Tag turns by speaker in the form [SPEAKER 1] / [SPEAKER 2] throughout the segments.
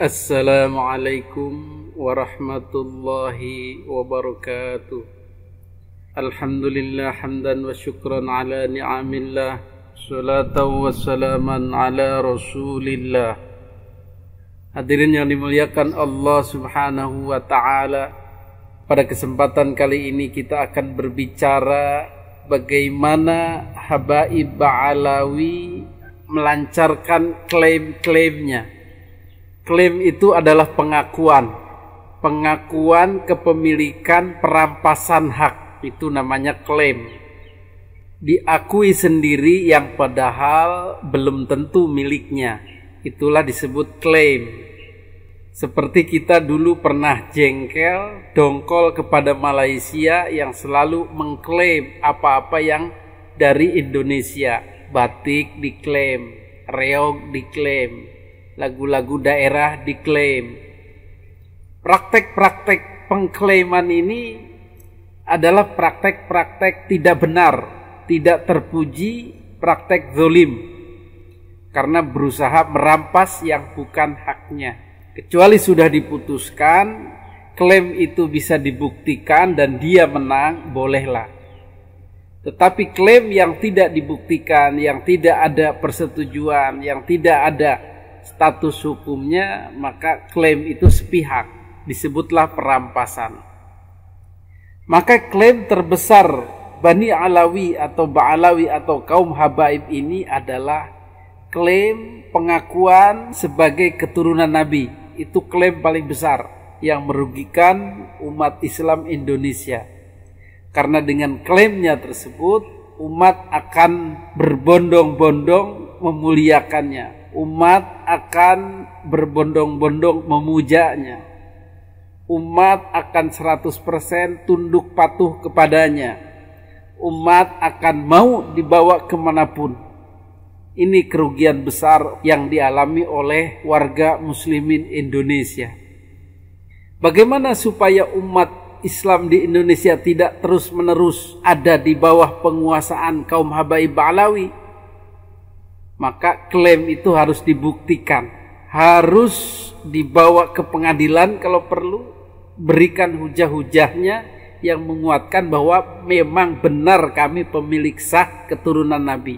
[SPEAKER 1] Assalamualaikum warahmatullahi wabarakatuh. Alhamdulillah hamdan wa syukran ala ni'amillah, salatan wa salaman ala rasulillah. Hadirin yang dimuliakan Allah subhanahu wa ta'ala, pada kesempatan kali ini kita akan berbicara bagaimana Habaib Ba'alawi melancarkan klaim-klaimnya. Klaim itu adalah pengakuan kepemilikan perampasan hak, itu namanya klaim. Diakui sendiri yang padahal belum tentu miliknya, itulah disebut klaim. Seperti kita dulu pernah jengkel, dongkol kepada Malaysia yang selalu mengklaim apa-apa yang dari Indonesia. Batik diklaim, reog diklaim, lagu-lagu daerah diklaim. Praktek-praktek pengklaiman ini adalah praktek-praktek tidak benar, tidak terpuji, praktek zalim, karena berusaha merampas yang bukan haknya. Kecuali sudah diputuskan, klaim itu bisa dibuktikan dan dia menang, bolehlah. Tetapi klaim yang tidak dibuktikan, yang tidak ada persetujuan, yang tidak ada status hukumnya, maka klaim itu sepihak, disebutlah perampasan. Maka klaim terbesar Bani Alawi atau Ba'alawi atau kaum Habaib ini adalah klaim pengakuan sebagai keturunan Nabi. Itu klaim paling besar yang merugikan umat Islam Indonesia. Karena dengan klaimnya tersebut, umat akan berbondong-bondong memuliakannya. Umat akan berbondong-bondong memujanya. Umat akan 100% tunduk patuh kepadanya. Umat akan mau dibawa kemanapun. Ini kerugian besar yang dialami oleh warga muslimin Indonesia. Bagaimana supaya umat Islam di Indonesia tidak terus-menerus ada di bawah penguasaan kaum Habaib Ba'alawi? Maka klaim itu harus dibuktikan, harus dibawa ke pengadilan kalau perlu, berikan hujah-hujahnya yang menguatkan bahwa memang benar kami pemilik sah keturunan Nabi.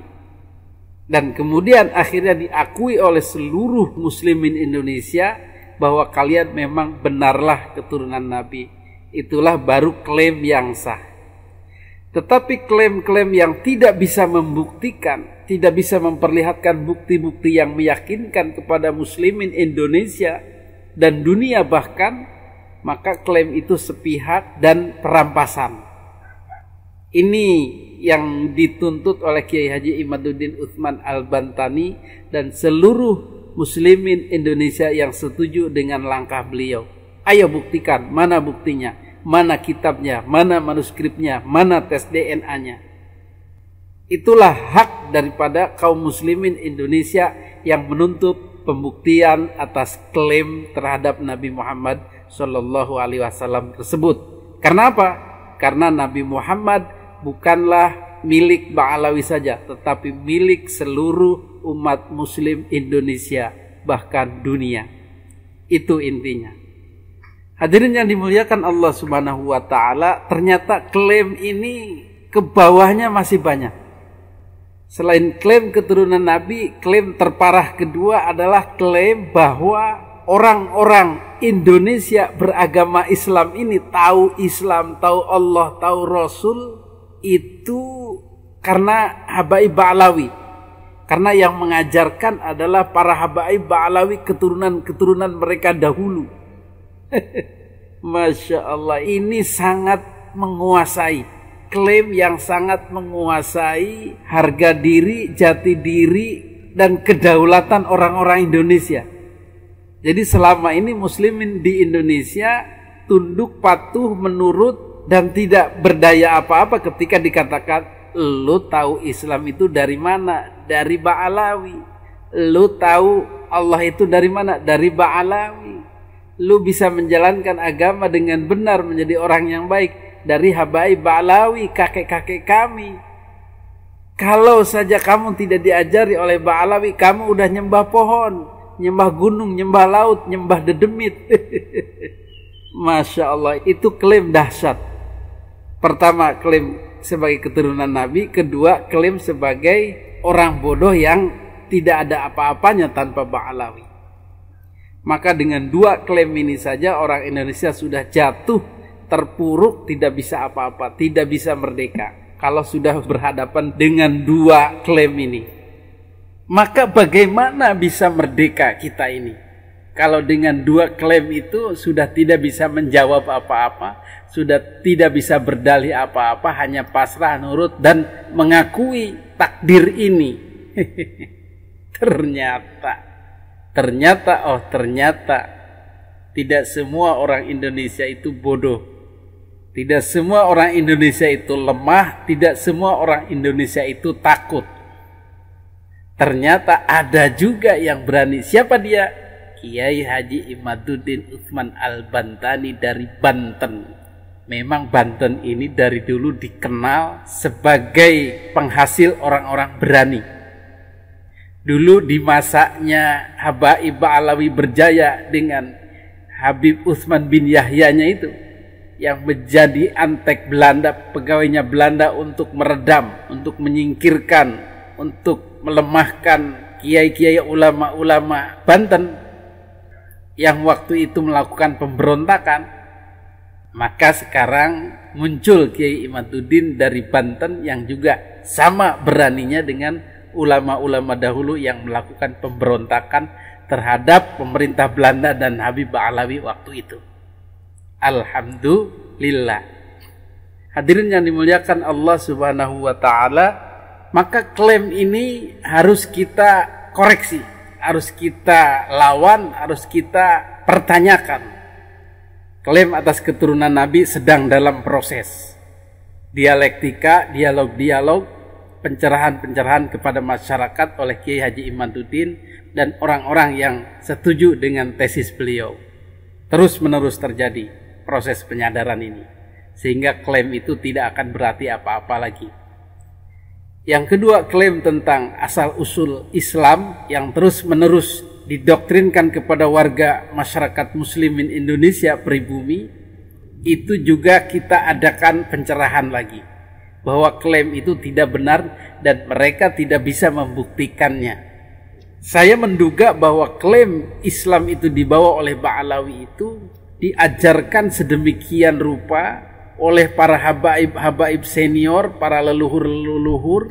[SPEAKER 1] Dan kemudian akhirnya diakui oleh seluruh muslimin Indonesia bahwa kalian memang benarlah keturunan Nabi. Itulah baru klaim yang sah. Tetapi klaim-klaim yang tidak bisa membuktikan, tidak bisa memperlihatkan bukti-bukti yang meyakinkan kepada muslimin Indonesia dan dunia bahkan, maka klaim itu sepihak dan perampasan. Ini yang dituntut oleh Kiai Haji Imaduddin Utsman Al-Bantani dan seluruh muslimin Indonesia yang setuju dengan langkah beliau. Ayo buktikan, mana buktinya, mana kitabnya, mana manuskripnya, mana tes DNA-nya. Itulah hak daripada kaum muslimin Indonesia yang menuntut pembuktian atas klaim terhadap Nabi Muhammad Shallallahu Alaihi Wasallam tersebut. Karena apa? Karena Nabi Muhammad bukanlah milik Ba'alawi saja, tetapi milik seluruh umat muslim Indonesia, bahkan dunia. Itu intinya. Hadirin yang dimuliakan Allah subhanahu wa ta'ala, ternyata klaim ini ke bawahnya masih banyak. Selain klaim keturunan Nabi, klaim terparah kedua adalah klaim bahwa orang-orang Indonesia beragama Islam ini tahu Islam, tahu Allah, tahu Rasul, itu karena Habaib Ba'alawi. Karena yang mengajarkan adalah para Habaib Ba'alawi, keturunan-keturunan mereka dahulu. Masya Allah, ini sangat menguasai, klaim yang sangat menguasai harga diri, jati diri, dan kedaulatan orang-orang Indonesia. Jadi selama ini muslimin di Indonesia tunduk patuh menurut dan tidak berdaya apa-apa ketika dikatakan, lu tahu Islam itu dari mana? Dari Ba'alawi. Lu tahu Allah itu dari mana? Dari Ba'alawi. Lu bisa menjalankan agama dengan benar menjadi orang yang baik dari Habaib Ba'alawi, kakek-kakek kami. Kalau saja kamu tidak diajari oleh Ba'alawi, kamu udah nyembah pohon, nyembah gunung, nyembah laut, nyembah dedemit. Masya Allah, itu klaim dahsyat. Pertama, klaim sebagai keturunan Nabi. Kedua, klaim sebagai orang bodoh yang tidak ada apa-apanya tanpa Ba'alawi. Maka dengan dua klaim ini saja orang Indonesia sudah jatuh, terpuruk, tidak bisa apa-apa, tidak bisa merdeka. Kalau sudah berhadapan dengan dua klaim ini, maka bagaimana bisa merdeka kita ini? Kalau dengan dua klaim itu sudah tidak bisa menjawab apa-apa, sudah tidak bisa berdalih apa-apa, hanya pasrah, nurut, dan mengakui takdir ini. Ternyata tidak semua orang Indonesia itu bodoh. Tidak semua orang Indonesia itu lemah, tidak semua orang Indonesia itu takut. Ternyata ada juga yang berani. Siapa dia? Kiai Haji Imaduddin Utsman Al-Bantani dari Banten. Memang Banten ini dari dulu dikenal sebagai penghasil orang-orang berani. Dulu di masanya Habaib Ba'alawi berjaya dengan Habib Utsman bin Yahyanya itu, yang menjadi antek Belanda, pegawainya Belanda untuk meredam, untuk menyingkirkan, untuk melemahkan kiai-kiai ulama-ulama Banten yang waktu itu melakukan pemberontakan. Maka sekarang muncul Kiai Imaduddin dari Banten yang juga sama beraninya dengan ulama-ulama dahulu yang melakukan pemberontakan terhadap pemerintah Belanda dan Habib Ba'alawi waktu itu. Alhamdulillah. Hadirin yang dimuliakan Allah Subhanahu wa ta'ala, maka klaim ini harus kita koreksi, harus kita lawan, harus kita pertanyakan. Klaim atas keturunan Nabi sedang dalam proses dialektika, dialog-dialog, pencerahan-pencerahan kepada masyarakat oleh Kiai Haji Imaduddin dan orang-orang yang setuju dengan tesis beliau. Terus-menerus terjadi proses penyadaran ini, sehingga klaim itu tidak akan berarti apa-apa lagi. Yang kedua, klaim tentang asal-usul Islam yang terus-menerus didoktrinkan kepada warga masyarakat muslimin Indonesia pribumi, itu juga kita adakan pencerahan lagi, bahwa klaim itu tidak benar dan mereka tidak bisa membuktikannya. Saya menduga bahwa klaim Islam itu dibawa oleh Ba'alawi itu diajarkan sedemikian rupa oleh para habaib senior, para leluhur,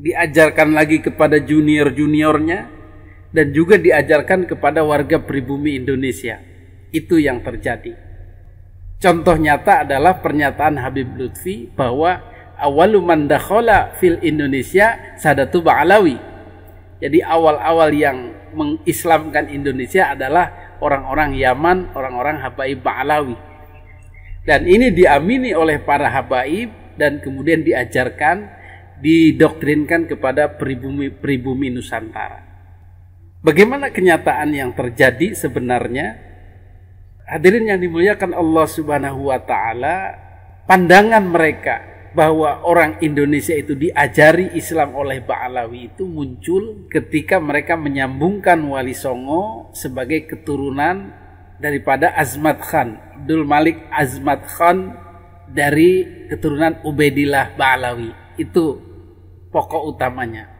[SPEAKER 1] diajarkan lagi kepada junior-juniornya, dan juga diajarkan kepada warga pribumi Indonesia. Itu yang terjadi. Contoh nyata adalah pernyataan Habib Lutfi bahwa awalu man dakhala fil Indonesia Sadatu Ba'alawi. Jadi awal-awal yang mengislamkan Indonesia adalah orang-orang Yaman, orang-orang Habaib Ba'alawi. Dan ini diamini oleh para habaib dan kemudian diajarkan, didoktrinkan kepada pribumi Nusantara. Bagaimana kenyataan yang terjadi sebenarnya? Hadirin yang dimuliakan Allah Subhanahu wa ta'ala, pandangan mereka bahwa orang Indonesia itu diajari Islam oleh Ba'alawi itu muncul ketika mereka menyambungkan Wali Songo sebagai keturunan daripada Azmat Khan, Abdul Malik Azmat Khan, dari keturunan Ubaidillah Ba'alawi. Itu pokok utamanya.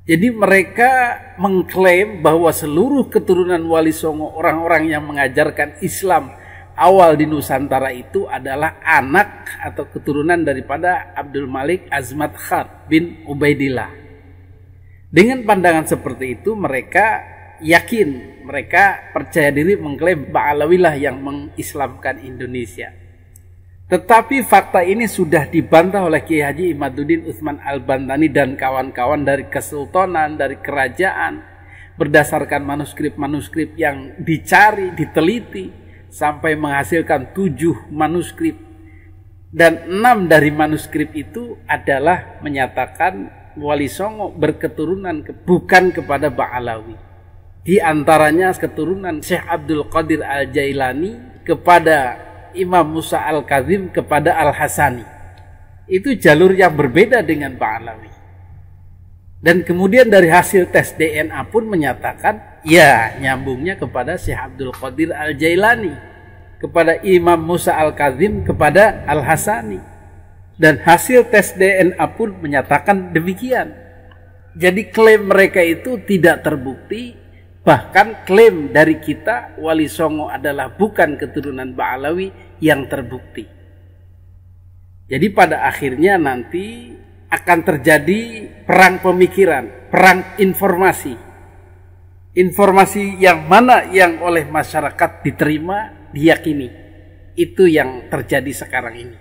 [SPEAKER 1] Jadi mereka mengklaim bahwa seluruh keturunan Wali Songo, orang-orang yang mengajarkan Islam awal di Nusantara itu adalah anak atau keturunan daripada Abdul Malik Azmat Khan bin Ubaidillah. Dengan pandangan seperti itu mereka yakin, mereka percaya diri mengklaim Ba'alawilah yang mengislamkan Indonesia. Tetapi fakta ini sudah dibantah oleh Kiai Haji Imaduddin Utsman Al-Bantani dan kawan-kawan dari kesultanan, dari kerajaan, berdasarkan manuskrip-manuskrip yang dicari, diteliti, sampai menghasilkan 7 manuskrip. Dan 6 dari manuskrip itu adalah menyatakan Wali Songo berketurunan bukan kepada Ba'alawi. Di antaranya keturunan Syekh Abdul Qadir Al-Jailani kepada Imam Musa Al-Kazim kepada Al-Hasani. Itu jalur yang berbeda dengan Ba'alawi. Dan kemudian dari hasil tes DNA pun menyatakan ya nyambungnya kepada Syekh Abdul Qadir Al-Jailani, kepada Imam Musa Al-Kazim, kepada Al-Hasani. Dan hasil tes DNA pun menyatakan demikian. Jadi klaim mereka itu tidak terbukti. Bahkan klaim dari kita Wali Songo adalah bukan keturunan Ba'alawi yang terbukti. Jadi pada akhirnya nanti akan terjadi perang pemikiran, perang informasi. Informasi yang mana yang oleh masyarakat diterima, diyakini. Itu yang terjadi sekarang ini.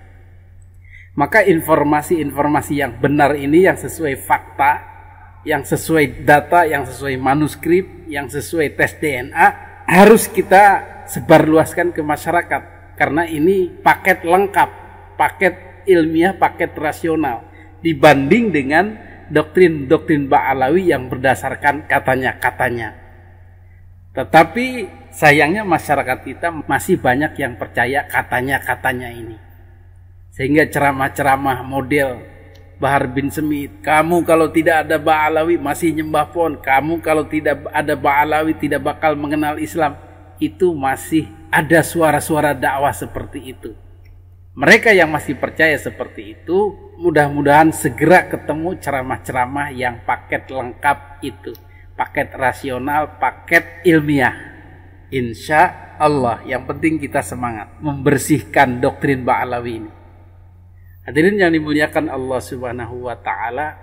[SPEAKER 1] Maka informasi-informasi yang benar ini, yang sesuai fakta, yang sesuai data, yang sesuai manuskrip, yang sesuai tes DNA, harus kita sebarluaskan ke masyarakat. Karena ini paket lengkap, paket ilmiah, paket rasional, dibanding dengan doktrin-doktrin Ba'alawi yang berdasarkan katanya-katanya. Tetapi sayangnya masyarakat kita masih banyak yang percaya katanya-katanya ini. Sehingga ceramah-ceramah model Bahar bin Smith, kamu kalau tidak ada Ba'alawi masih nyembah pohon, kamu kalau tidak ada Ba'alawi tidak bakal mengenal Islam, itu masih ada suara-suara dakwah seperti itu. Mereka yang masih percaya seperti itu, mudah-mudahan segera ketemu ceramah-ceramah yang paket lengkap itu, paket rasional, paket ilmiah. Insya Allah, yang penting kita semangat membersihkan doktrin Ba'alawi ini. Hadirin yang dimuliakan Allah Subhanahu wa Ta'ala,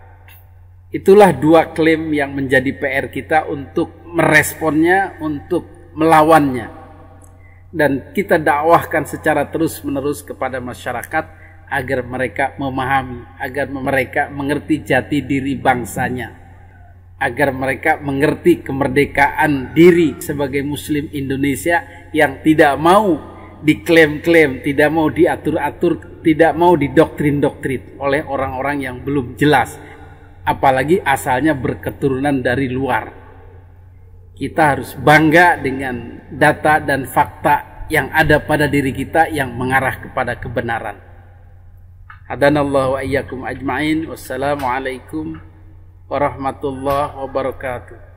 [SPEAKER 1] itulah dua klaim yang menjadi PR kita untuk meresponnya, untuk melawannya. Dan kita dakwahkan secara terus-menerus kepada masyarakat agar mereka memahami, agar mereka mengerti jati diri bangsanya, agar mereka mengerti kemerdekaan diri sebagai Muslim Indonesia yang tidak mau diklaim-klaim, tidak mau diatur-atur, tidak mau didoktrin-doktrin oleh orang-orang yang belum jelas, apalagi asalnya berketurunan dari luar. Kita harus bangga dengan data dan fakta yang ada pada diri kita yang mengarah kepada kebenaran. Hadanallahu wa iyyakum ajma'in. Wassalamualaikum warahmatullahi wabarakatuh.